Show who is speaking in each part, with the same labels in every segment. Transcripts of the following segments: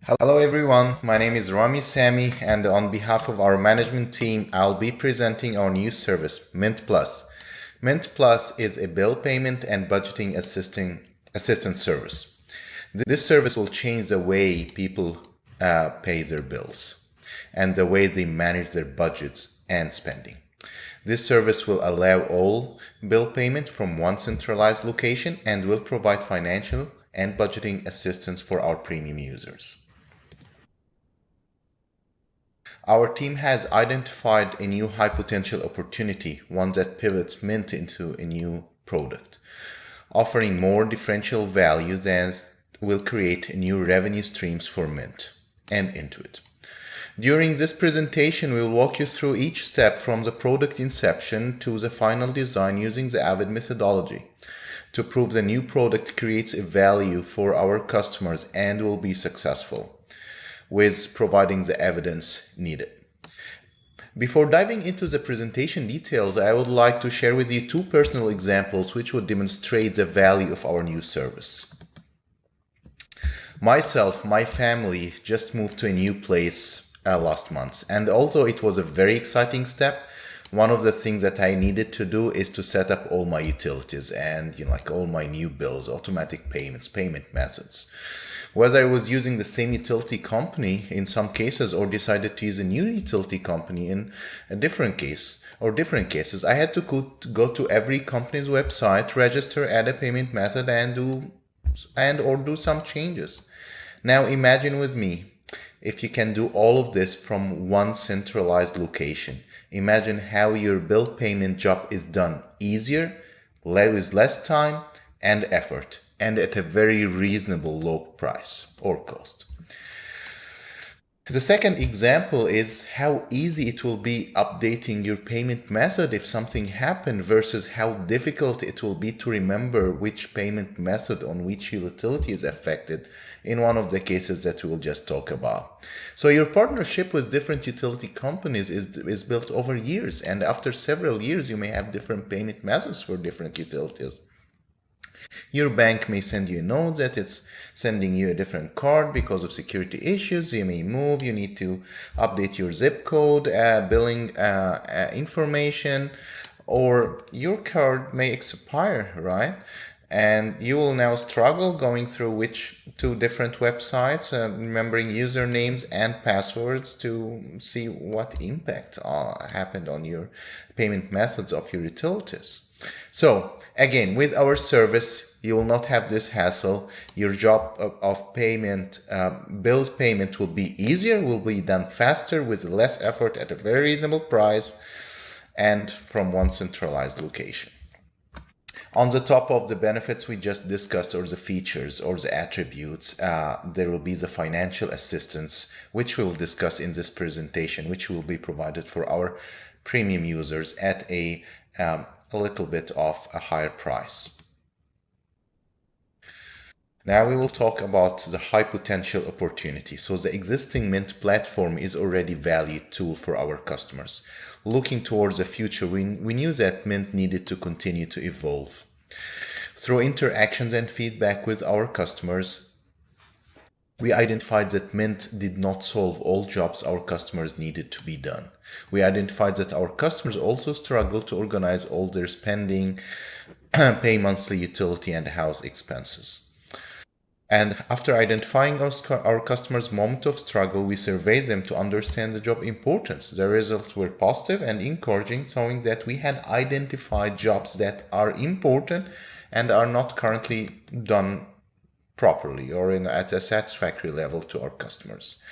Speaker 1: Hello everyone, my name is Ramy and on behalf of our management team, I'll be presenting our new service, Mint Plus. Mint Plus is a bill payment and budgeting assistance service. This service will change the way people pay their bills and the way they manage their budgets and spending. This service will allow all bill payment from one centralized location and will provide financial and budgeting assistance for our premium users. Our team has identified a new high potential opportunity, one that pivots Mint into a new product, offering more differential value that will create new revenue streams for Mint and Intuit. During this presentation, we will walk you through each step from the product inception to the final design using the AVID methodology to prove the new product creates a value for our customers and will be successful with providing the evidence needed. Before diving into the presentation details, I would like to share with you two personal examples which would demonstrate the value of our new service. Myself, my family just moved to a new place last month, and although it was a very exciting step, one of the things that I needed to do is to set up all my utilities and like all my new bills, automatic payments, payment methods. Whether I was using the same utility company in some cases or decided to use a new utility company in a different case or different cases, I had to go to every company's website, register, add a payment method or do some changes. Now imagine with me if you can do all of this from one centralized location. Imagine how your bill payment job is done easier, with less time and effort, and at a very reasonable low price or cost. The second example is how easy it will be updating your payment method if something happened versus how difficult it will be to remember which payment method on which utility is affected in one of the cases that we will just talk about. So your partnership with different utility companies is built over years, and after several years you may have different payment methods for different utilities. Your bank may send you a note that it's sending you a different card because of security issues. You may move, you need to update your zip code, billing information, or your card may expire, right? And you will now struggle going through which two different websites, remembering usernames and passwords to see what impact happened on your payment methods of your utilities. So again, with our service, you will not have this hassle. Your job of payment, bills payment will be easier, will be done faster with less effort at a very reasonable price and from one centralized location. On the top of the benefits we just discussed, or the features or the attributes, there will be the financial assistance, which we will discuss in this presentation, which will be provided for our premium users at a little bit of a higher price. Now we will talk about the high potential opportunity. So the existing Mint platform is already a valued tool for our customers. Looking towards the future, we knew that Mint needed to continue to evolve. Through interactions and feedback with our customers, we identified that Mint did not solve all jobs our customers needed to be done. We identified that our customers also struggle to organize all their spending, pay monthly utility and house expenses. And after identifying our customers' moment of struggle, we surveyed them to understand the job importance. The results were positive and encouraging, showing that we had identified jobs that are important and are not currently done properly or at a satisfactory level to our customers.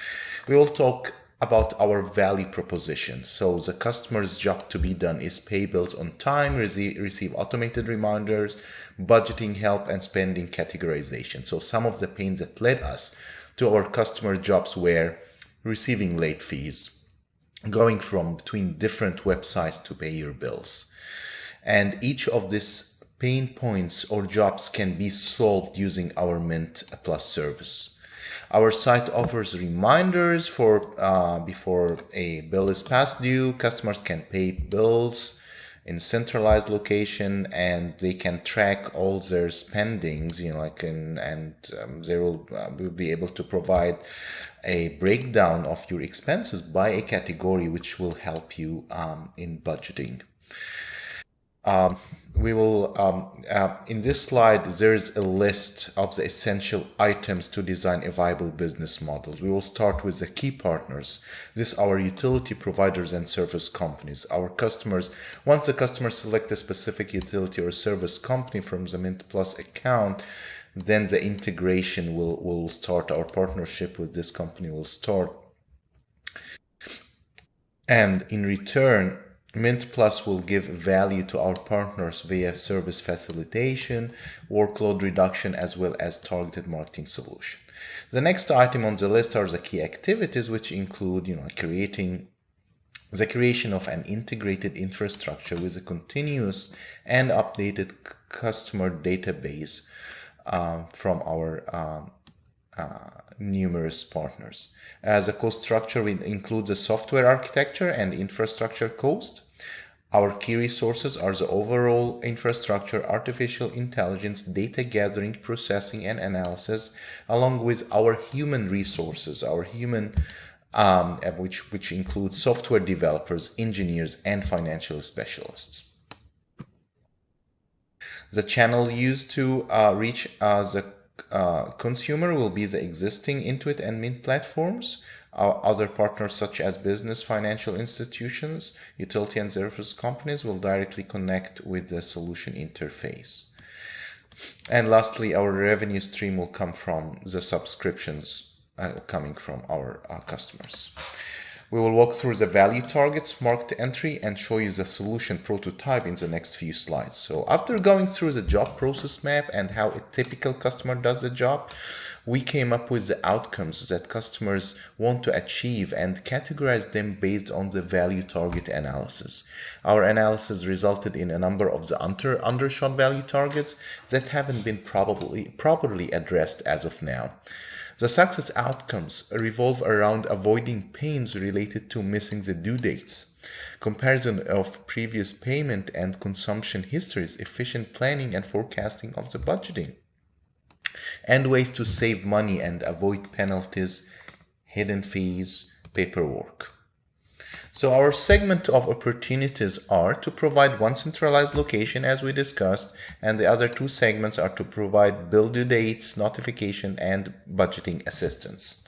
Speaker 1: We will talk about our value proposition. So the customer's job to be done is pay bills on time, receive automated reminders, budgeting help, and spending categorization. So some of the pains that led us to our customer jobs were receiving late fees, going from between different websites to pay your bills. And each of these pain points or jobs can be solved using our Mint Plus service. Our site offers reminders for before a bill is past due. Customers can pay bills in centralized location, and they can track all their spendings, they will be able to provide a breakdown of your expenses by a category, which will help you in budgeting. We will In this slide, there's a list of the essential items to design a viable business model. We will start with the key partners. This our utility providers and service companies. Our customers, once the customer select a specific utility or service company from the Mint Plus account, then the integration will start. Our partnership with this company will start, and in return, Mint Plus will give value to our partners via service facilitation, workload reduction, as well as targeted marketing solution. The next item on the list are the key activities, which include, creating the creation of an integrated infrastructure with a continuous and updated customer database from our numerous partners. As a cost structure, we include the software architecture and infrastructure cost. Our key resources are the overall infrastructure, artificial intelligence, data gathering, processing, and analysis, along with our human resources, which includes software developers, engineers, and financial specialists. The channel used to reach the consumer will be the existing Intuit and Mint platforms. Our other partners, such as business, financial institutions, utility and service companies, will directly connect with the solution interface. And lastly, our revenue stream will come from the subscriptions coming from our customers. We will walk through the value targets, market entry, and show you the solution prototype in the next few slides. So after going through the job process map and how a typical customer does the job, we came up with the outcomes that customers want to achieve and categorized them based on the value target analysis. Our analysis resulted in a number of the undershot value targets that haven't been properly addressed as of now. The success outcomes revolve around avoiding pains related to missing the due dates, comparison of previous payment and consumption histories, efficient planning and forecasting of the budgeting, and ways to save money and avoid penalties, hidden fees, paperwork. So our segment of opportunities are to provide one centralized location, as we discussed, and the other two segments are to provide bill due dates, notification, and budgeting assistance.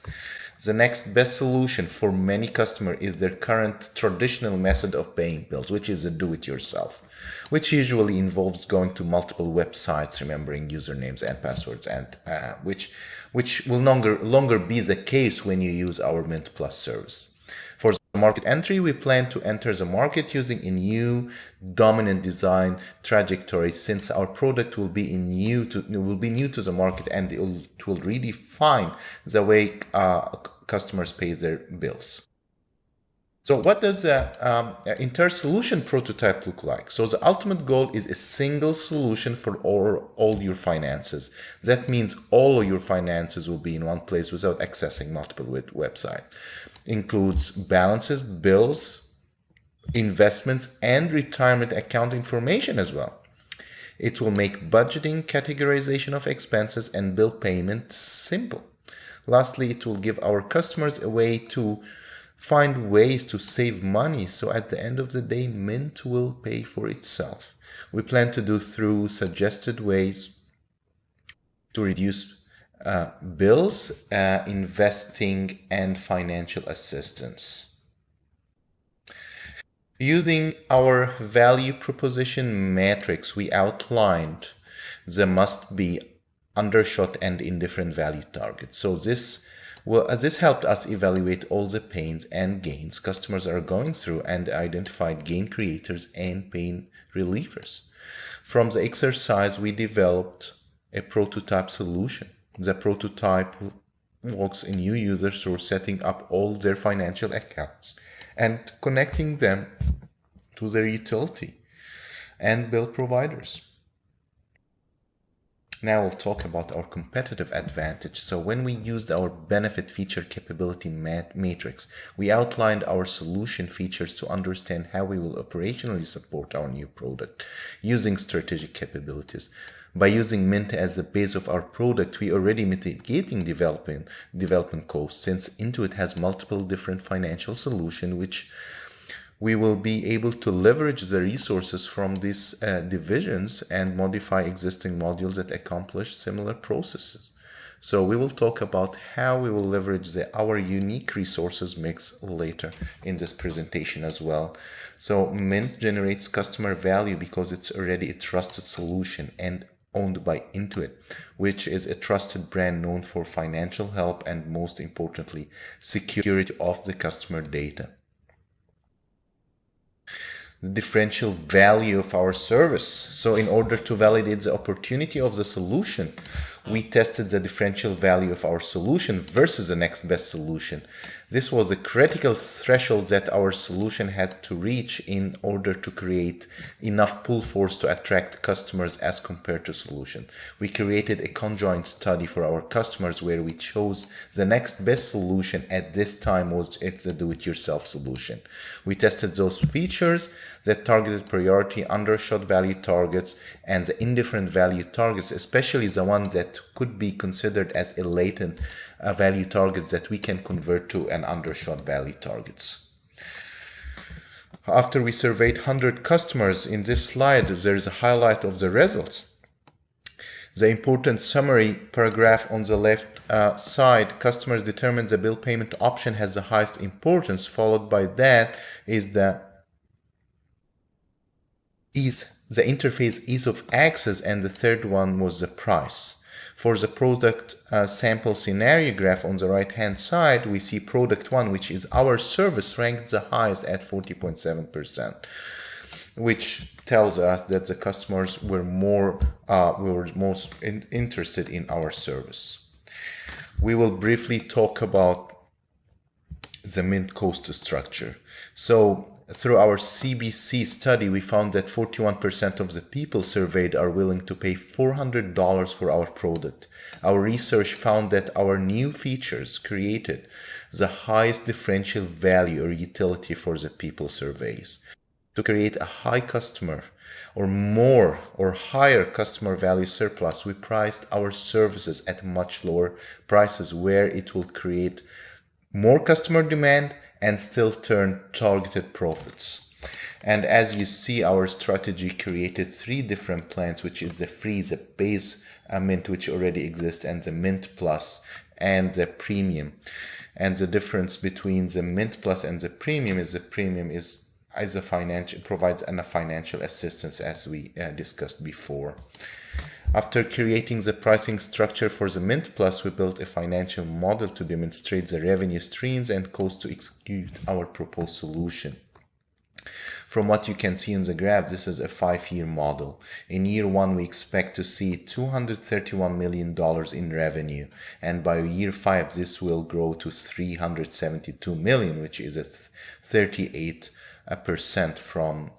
Speaker 1: The next best solution for many customers is their current traditional method of paying bills, which is a do-it-yourself, which usually involves going to multiple websites, remembering usernames and passwords, and which will longer be the case when you use our Mint Plus service. For the market entry, we plan to enter the market using a new dominant design trajectory, since our product will be new to the market, and it will redefine the way customers pay their bills. So what does the inter-solution prototype look like? So the ultimate goal is a single solution for all your finances. That means all of your finances will be in one place without accessing multiple websites. Includes balances, bills, investments, and retirement account information as well. It will make budgeting, categorization of expenses, and bill payment simple. Lastly, it will give our customers a way to find ways to save money, so at the end of the day, Mint will pay for itself. We plan to do through suggested ways to reduce bills, investing, and financial assistance. Using our value proposition matrix, we outlined the must-be, undershot, and indifferent value targets. So this helped us evaluate all the pains and gains customers are going through and identified gain creators and pain relievers. From the exercise, we developed a prototype solution. The prototype walks a new user through setting up all their financial accounts and connecting them to their utility and bill providers. Now we'll talk about our competitive advantage. So when we used our benefit feature capability matrix, we outlined our solution features to understand how we will operationally support our new product using strategic capabilities. By using Mint as the base of our product, we already mitigating development costs, since Intuit has multiple different financial solutions which we will be able to leverage the resources from these divisions and modify existing modules that accomplish similar processes. So we will talk about how we will leverage our unique resources mix later in this presentation as well. So Mint generates customer value because it's already a trusted solution and owned by Intuit, which is a trusted brand known for financial help and, most importantly, security of the customer data. The differential value of our service. So in order to validate the opportunity of the solution, we tested the differential value of our solution versus the next best solution. This was a critical threshold that our solution had to reach in order to create enough pull force to attract customers as compared to solution. We created a conjoint study for our customers where we chose the next best solution at this time was the do-it-yourself solution. We tested those features that targeted priority, undershot value targets, and the indifferent value targets, especially the ones that could be considered as a latent value targets that we can convert to an undershot value targets. After we surveyed 100 customers, in this slide there is a highlight of the results. The important summary paragraph on the left side, customers determine the bill payment option has the highest importance, followed by that is the interface ease of access, and the third one was the price. For the product sample scenario graph on the right hand side, we see product 1, which is our service, ranked the highest at 40.7%, which tells us that the customers were most interested in our service. We will briefly talk about the Mint cost structure. So through our CBC study, we found that 41% of the people surveyed are willing to pay $400 for our product. Our research found that our new features created the highest differential value or utility for the people surveys. To create a high customer or more or higher customer value surplus, we priced our services at much lower prices where it will create more customer demand and still turn targeted profits. And as you see, our strategy created 3 different plans, which is the free, the base Mint, which already exists, and the Mint Plus and the Premium. And the difference between the Mint Plus and the Premium is the Premium provides a financial assistance, as we discussed before. After creating the pricing structure for the Mint Plus, we built a financial model to demonstrate the revenue streams and cost to execute our proposed solution. From what you can see in the graph, this is a 5-year model. In year 1, we expect to see $231 million in revenue, and by year 5, this will grow to $372 million, which is a 38% from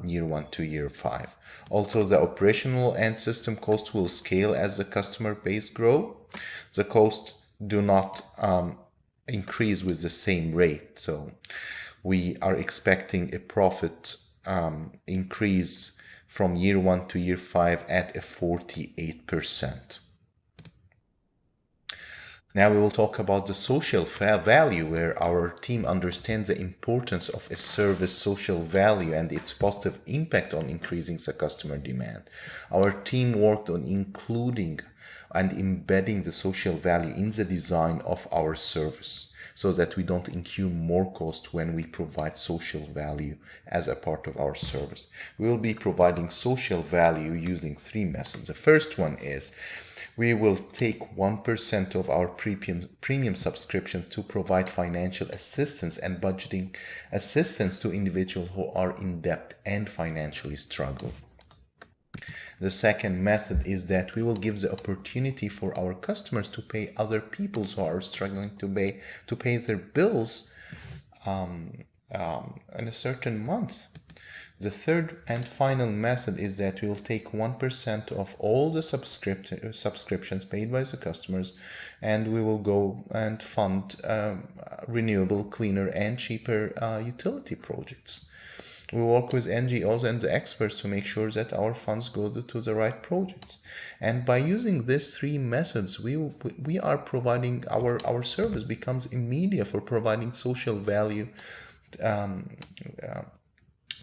Speaker 1: year 1 to year 5. Also, the operational and system cost will scale as the customer base grow. The costs do not increase with the same rate. So we are expecting a profit increase from year 1 to year 5 at a 48%. Now we will talk about the social value, where our team understands the importance of a service social value and its positive impact on increasing the customer demand. Our team worked on including and embedding the social value in the design of our service so that we don't incur more cost when we provide social value as a part of our service. We will be providing social value using 3 methods. The first one is we will take 1% of our premium subscription to provide financial assistance and budgeting assistance to individuals who are in debt and financially struggle. The second method is that we will give the opportunity for our customers to pay other people who are struggling to pay their bills in a certain month. The third and final method is that we will take 1% of all the subscriptions paid by the customers, and we will go and fund renewable, cleaner, and cheaper utility projects. We work with NGOs and the experts to make sure that our funds go to the right projects. And by using these three methods, we are providing our service becomes immediate for providing social value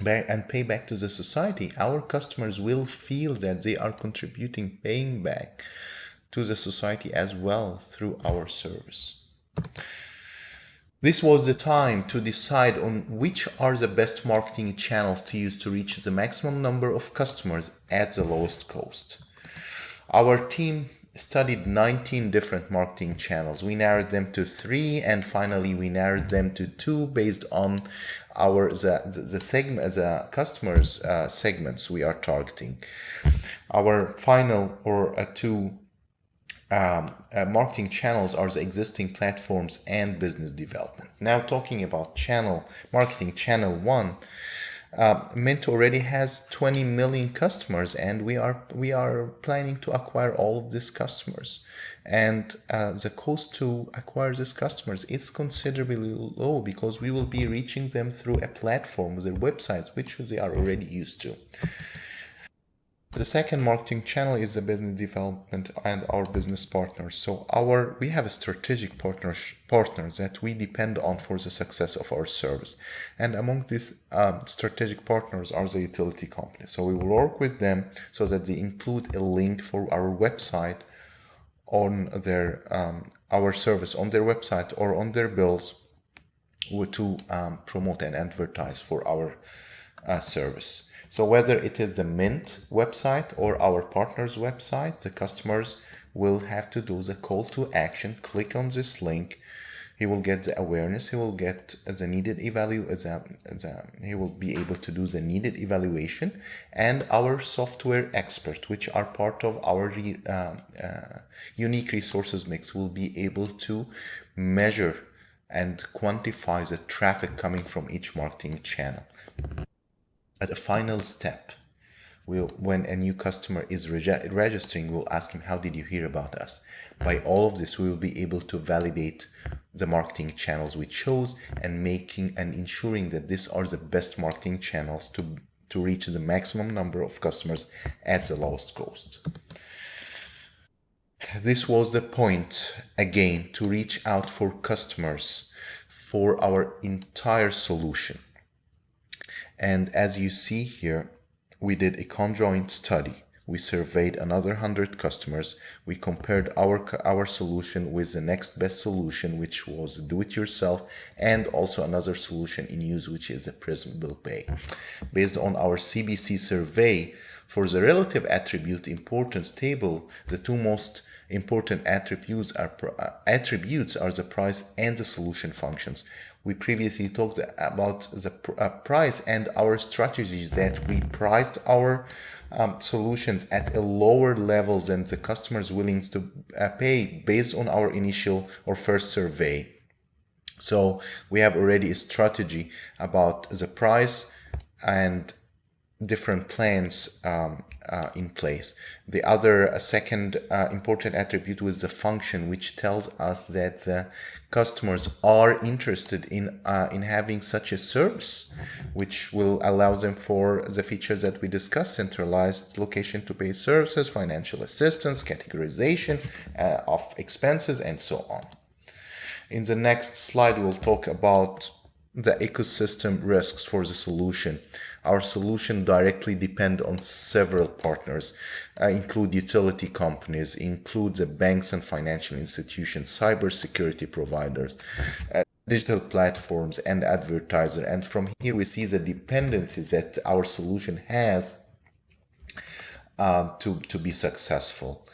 Speaker 1: and pay back to the society. Our customers will feel that they are contributing, paying back to the society as well through our service. This was the time to decide on which are the best marketing channels to use to reach the maximum number of customers at the lowest cost. Our team studied 19 different marketing channels. We narrowed them to 3, and finally we narrowed them to 2 based on the customers segments we are targeting. Our final two marketing channels are the existing platforms and business development. Now talking about marketing channel 1, Mint already has 20 million customers, and we are planning to acquire all of these customers. And the cost to acquire these customers is considerably low because we will be reaching them through a platform, their websites, which they are already used to. The second marketing channel is the business development and our business partners. So we have a strategic partners that we depend on for the success of our service. And among these strategic partners are the utility companies. So we will work with them so that they include a link for our website on their our service on their website or on their bills to promote and advertise for our service. So whether it is the Mint website or our partner's website, the customers will have to do the call to action, click on this link. He will get the awareness, he will get the needed he will be able to do the needed evaluation, and our software experts, which are part of our unique resources mix, will be able to measure and quantify the traffic coming from each marketing channel. As a final step, when a new customer is registering, we'll ask him, how did you hear about us? By all of this, we will be able to validate the marketing channels we chose and ensuring that these are the best marketing channels to reach the maximum number of customers at the lowest cost. This was the point, again, to reach out for customers for our entire solution. And as you see here, we did a conjoint study. We surveyed another 100 customers. We compared our solution with the next best solution, which was do-it-yourself, and also another solution in use, which is a Prism Bill Pay. Based on our CBC survey, for the relative attribute importance table, the two most important attributes are the price and the solution functions. We previously talked about the price and our strategies that we priced our solutions at a lower level than the customers willing to pay based on our initial or first survey. So we have already a strategy about the price and different plans in place. The other second important attribute was the function, which tells us that the customers are interested in having such a service, which will allow them for the features that we discussed: centralized location to pay services, financial assistance, categorization of expenses, and so on. In the next slide, we'll talk about the ecosystem risks for the solution. Our solution directly depends on several partners, include utility companies, include the banks and financial institutions, cybersecurity providers, digital platforms, and advertisers. And from here we see the dependencies that our solution has to be successful.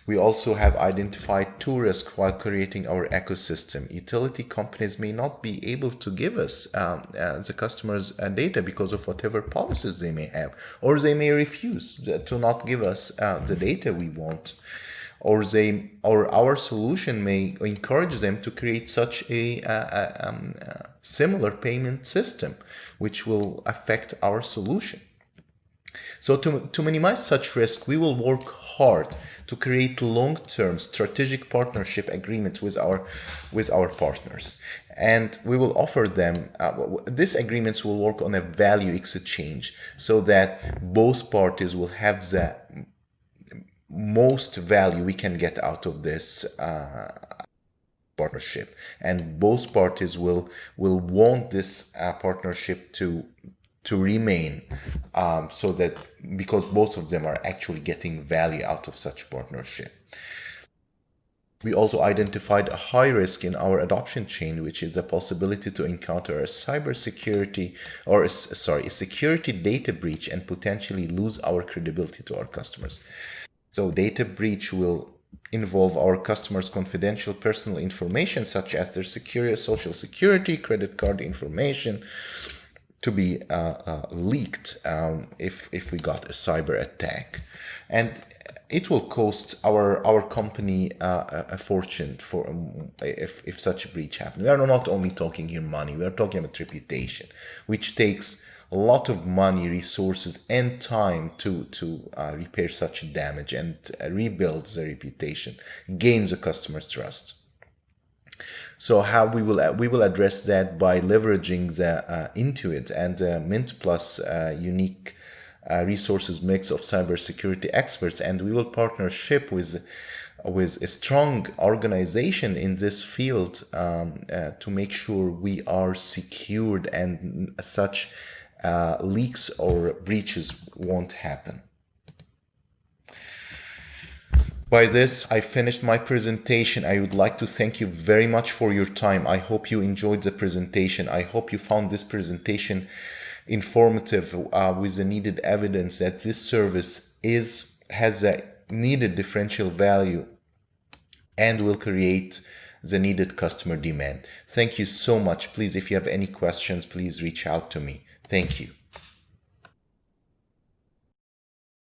Speaker 1: We also have identified two risks while creating our ecosystem. Utility companies may not be able to give us the customers' data because of whatever policies they may have, or they may refuse to not give us the data we want. or our solution may encourage them to create such a similar payment system, which will affect our solution. So to minimize such risk, we will work hard to create long-term strategic partnership agreements with our partners. And we will offer them, these agreements will work on a value exchange so that both parties will have the most value we can get out of this partnership. And both parties will want this partnership to remain, so that because both of them are actually getting value out of such partnership. We also identified a high risk in our adoption chain, which is a possibility to encounter a cybersecurity or a security data breach and potentially lose our credibility to our customers. So data breach will involve our customers' confidential personal information, such as their social security, credit card information, to be leaked if we got a cyber attack. And it will cost our company a fortune for if such a breach happens. We are not only talking here money, we are talking about reputation, which takes a lot of money, resources, and time to repair such damage and rebuild the reputation, gain the customer's trust. So how we will address that by leveraging the Intuit and Mint Plus unique resources mix of cybersecurity experts, and we will partnership with a strong organization in this field to make sure we are secured and such leaks or breaches won't happen. By this, I finished my presentation. I would like to thank you very much for your time. I hope you enjoyed the presentation. I hope you found this presentation informative with the needed evidence that this service has a needed differential value and will create the needed customer demand. Thank you so much. Please, if you have any questions, please reach out to me. Thank you.